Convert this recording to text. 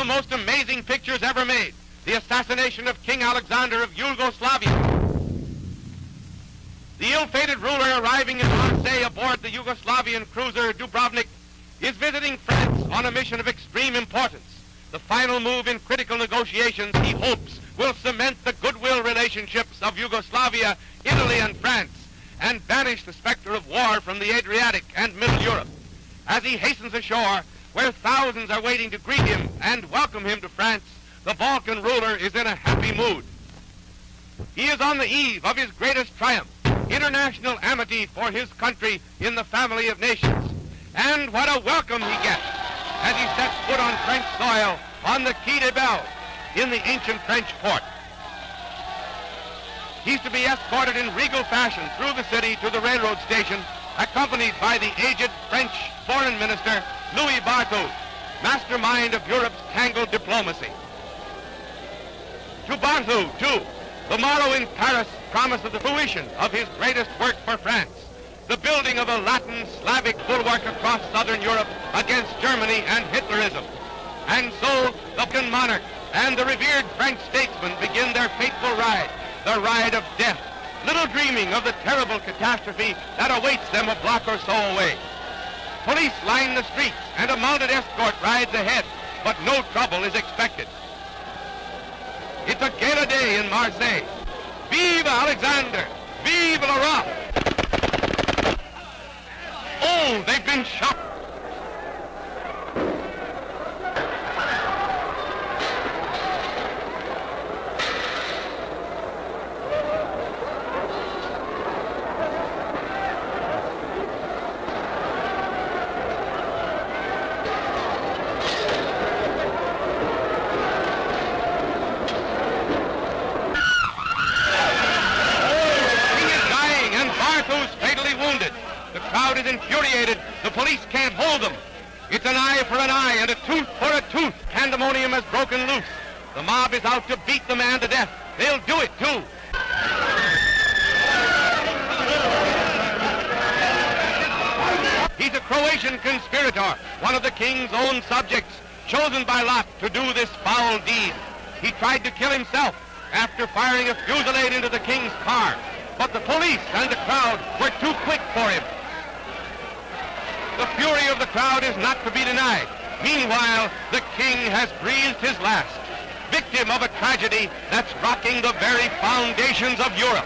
the most amazing pictures ever made, the assassination of King Alexander of Yugoslavia. The ill-fated ruler arriving in Marseilles aboard the Yugoslavian cruiser Dubrovnik is visiting France on a mission of extreme importance. The final move in critical negotiations, he hopes, will cement the goodwill relationships of Yugoslavia, Italy, and France, and banish the specter of war from the Adriatic and Middle Europe. As he hastens ashore, where thousands are waiting to greet him and welcome him to France, the Balkan ruler is in a happy mood. He is on the eve of his greatest triumph, international amity for his country in the family of nations. And what a welcome he gets as he sets foot on French soil on the Quai des Belges in the ancient French port. He's to be escorted in regal fashion through the city to the railroad station, accompanied by the aged French foreign minister, Louis Barthou, mastermind of Europe's tangled diplomacy. To Barthou, too, the morrow in Paris promises the fruition of his greatest work for France, the building of a Latin Slavic bulwark across southern Europe against Germany and Hitlerism. And so the Balkan monarch and the revered French statesman begin their fateful ride, the ride of death, little dreaming of the terrible catastrophe that awaits them a block or so away. Police line the streets and a mounted escort rides ahead, but no trouble is expected. It's a gala day in Marseilles. Vive Alexander! Vive l'Europe! Oh, they've been shot! Is infuriated. The police can't hold them. It's an eye for an eye and a tooth for a tooth. Pandemonium has broken loose. The mob is out to beat the man to death. They'll do it, too. He's a Croatian conspirator, one of the king's own subjects, chosen by lot to do this foul deed. He tried to kill himself after firing a fusillade into the king's car, but the police and the crowd were too quick for him. The fury of the crowd is not to be denied. Meanwhile, the king has breathed his last, victim of a tragedy that's rocking the very foundations of Europe.